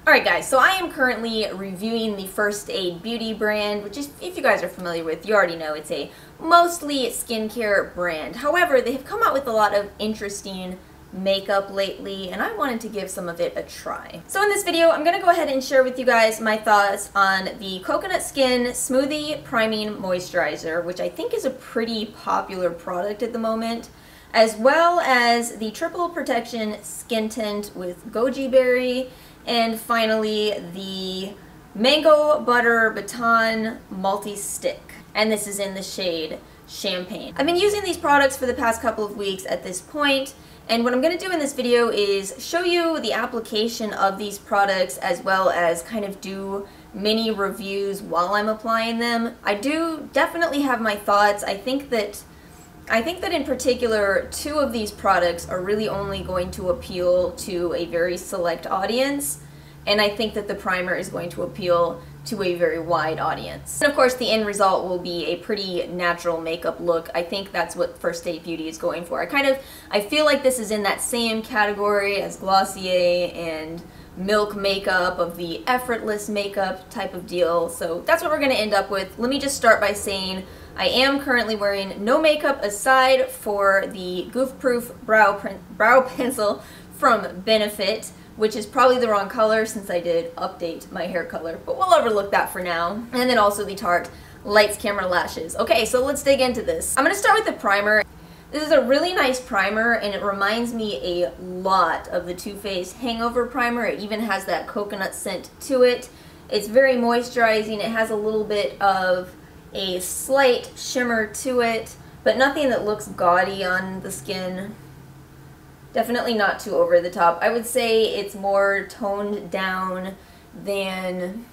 Alright guys, so I am currently reviewing the First Aid Beauty brand, which is, if you guys are familiar with, you already know it's a mostly skincare brand. However, they have come out with a lot of interesting makeup lately, and I wanted to give some of it a try. So in this video, I'm going to go ahead and share with you guys my thoughts on the Coconut Skin Smoothie Priming Moisturizer, which I think is a pretty popular product at the moment, as well as the Triple Protection Skin Tint with Goji Berry, and finally the Mango Butter Baton Multi-Stick. And this is in the shade Champagne. I've been using these products for the past couple of weeks at this point, and what I'm going to do in this video is show you the application of these products as well as kind of do mini reviews while I'm applying them. I do definitely have my thoughts. I think that in particular, two of these products are really only going to appeal to a very select audience, and I think that the primer is going to appeal to a very wide audience. And of course, the end result will be a pretty natural makeup look. I think that's what First Aid Beauty is going for. I feel like this is in that same category as Glossier and Milk makeup, of the effortless makeup type of deal. So that's what we're going to end up with. Let me just start by saying I am currently wearing no makeup aside for the Goof Proof brow pencil from Benefit, which is probably the wrong color since I did update my hair color, but we'll overlook that for now. And then also the Tarte Lights Camera Lashes. Okay, so let's dig into this. I'm going to start with the primer. This is a really nice primer, and it reminds me a lot of the Too Faced Hangover Primer. It even has that coconut scent to it. It's very moisturizing. It has a little bit of a slight shimmer to it, but nothing that looks gaudy on the skin. Definitely not too over the top. I would say it's more toned down than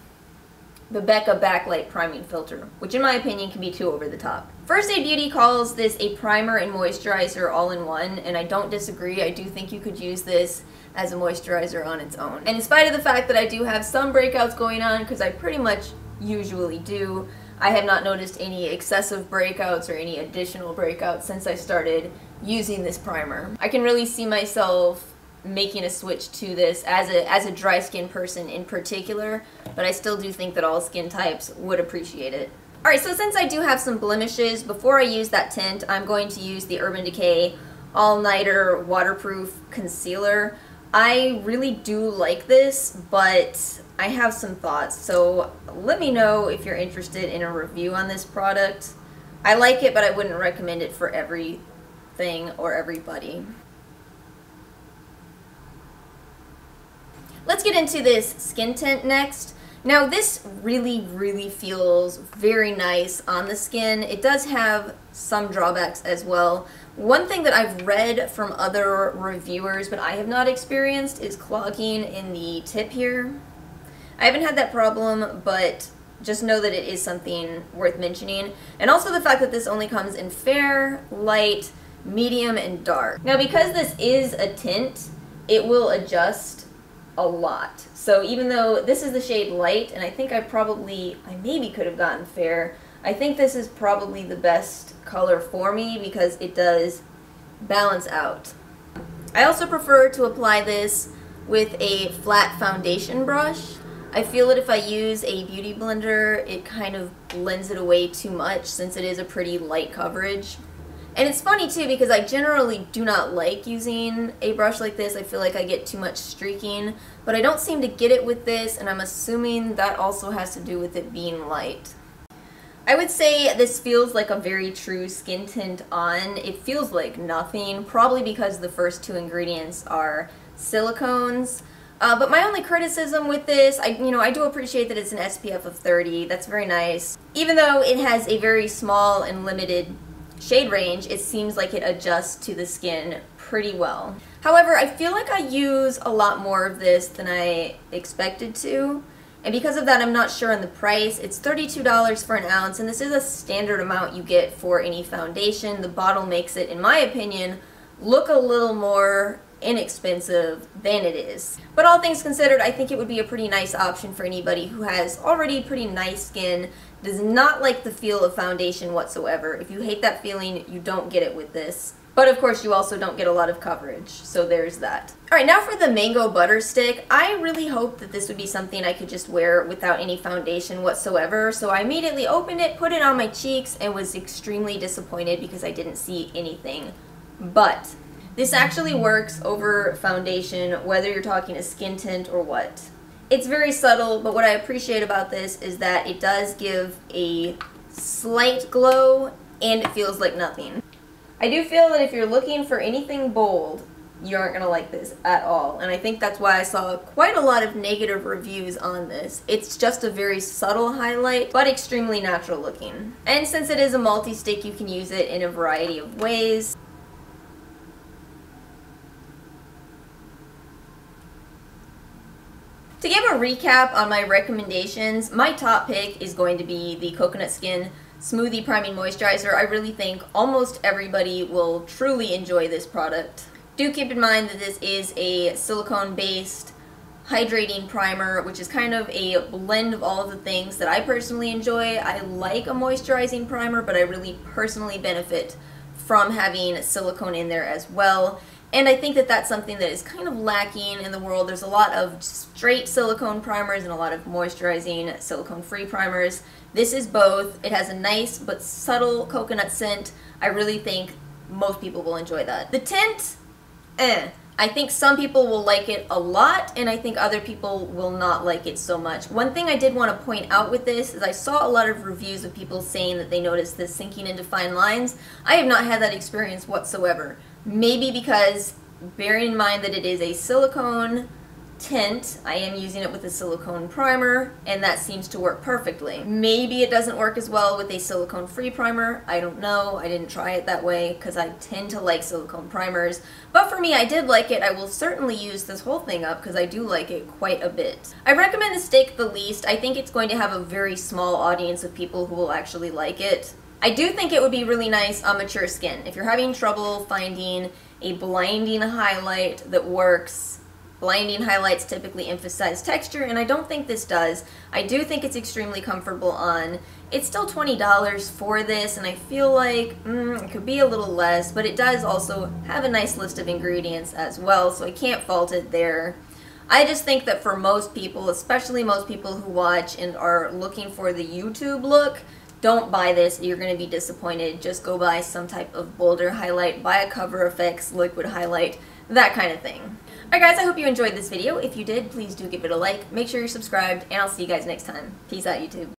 the Becca Backlight Priming Filter, which in my opinion can be too over the top. First Aid Beauty calls this a primer and moisturizer all in one, and I don't disagree. I do think you could use this as a moisturizer on its own. And in spite of the fact that I do have some breakouts going on, because I pretty much usually do, I have not noticed any excessive breakouts or any additional breakouts since I started using this primer. I can really see myself making a switch to this as a dry skin person in particular, but I still do think that all skin types would appreciate it. Alright, so since I do have some blemishes, before I use that tint, I'm going to use the Urban Decay All Nighter Waterproof Concealer. I really do like this, but I have some thoughts, so let me know if you're interested in a review on this product. I like it, but I wouldn't recommend it for everything or everybody. Let's get into this skin tint next. Now this really feels very nice on the skin. It does have some drawbacks as well. One thing that I've read from other reviewers but I have not experienced is clogging in the tip here. I haven't had that problem, but just know that it is something worth mentioning. And also the fact that this only comes in fair, light, medium, and dark. Now because this is a tint, it will adjust a lot. So even though this is the shade light, and I think I maybe could have gotten fair, I think this is probably the best color for me because it does balance out. I also prefer to apply this with a flat foundation brush. I feel that if I use a beauty blender, it kind of blends it away too much since it is a pretty light coverage. And it's funny too because I generally do not like using a brush like this. I feel like I get too much streaking, but I don't seem to get it with this, and I'm assuming that also has to do with it being light. I would say this feels like a very true skin tint on. It feels like nothing, probably because the first two ingredients are silicones. But my only criticism with this, I do appreciate that it's an SPF of 30. That's very nice. Even though it has a very small and limited shade range, it seems like it adjusts to the skin pretty well. However, I feel like I use a lot more of this than I expected to, and because of that I'm not sure on the price. It's $32 for an ounce, and this is a standard amount you get for any foundation. The bottle makes it, in my opinion, look a little more inexpensive than it is. But all things considered, I think it would be a pretty nice option for anybody who has already pretty nice skin, does not like the feel of foundation whatsoever. If you hate that feeling, you don't get it with this. But of course you also don't get a lot of coverage, so there's that. Alright, now for the Mango Butter Stick. I really hoped that this would be something I could just wear without any foundation whatsoever, so I immediately opened it, put it on my cheeks, and was extremely disappointed because I didn't see anything. But this actually works over foundation, whether you're talking a skin tint or what. It's very subtle, but what I appreciate about this is that it does give a slight glow, and it feels like nothing. I do feel that if you're looking for anything bold, you aren't going to like this at all, and I think that's why I saw quite a lot of negative reviews on this. It's just a very subtle highlight, but extremely natural looking. And since it is a multi-stick, you can use it in a variety of ways. To give a recap on my recommendations, my top pick is going to be the Coconut Skin Smoothie Priming Moisturizer. I really think almost everybody will truly enjoy this product. Do keep in mind that this is a silicone-based hydrating primer, which is kind of a blend of all of the things that I personally enjoy. I like a moisturizing primer, but I really personally benefit from having silicone in there as well. And I think that that's something that is kind of lacking in the world. There's a lot of straight silicone primers and a lot of moisturizing silicone-free primers. This is both. It has a nice but subtle coconut scent. I really think most people will enjoy that. The tint, I think some people will like it a lot, and I think other people will not like it so much. One thing I did want to point out with this is I saw a lot of reviews of people saying that they noticed this sinking into fine lines. I have not had that experience whatsoever. Maybe because, bearing in mind that it is a silicone tint, I am using it with a silicone primer, and that seems to work perfectly. Maybe it doesn't work as well with a silicone-free primer. I don't know. I didn't try it that way because I tend to like silicone primers. But for me, I did like it. I will certainly use this whole thing up because I do like it quite a bit. I recommend the stick the least. I think it's going to have a very small audience of people who will actually like it. I do think it would be really nice on mature skin. If you're having trouble finding a blinding highlight that works, blinding highlights typically emphasize texture, and I don't think this does. I do think it's extremely comfortable on. It's still $20 for this, and I feel like it could be a little less, but it does also have a nice list of ingredients as well, so I can't fault it there. I just think that for most people, especially most people who watch and are looking for the YouTube look, don't buy this. You're going to be disappointed. Just go buy some type of bolder highlight, buy a Cover FX liquid highlight, that kind of thing. Alright guys, I hope you enjoyed this video. If you did, please do give it a like. Make sure you're subscribed, and I'll see you guys next time. Peace out, YouTube.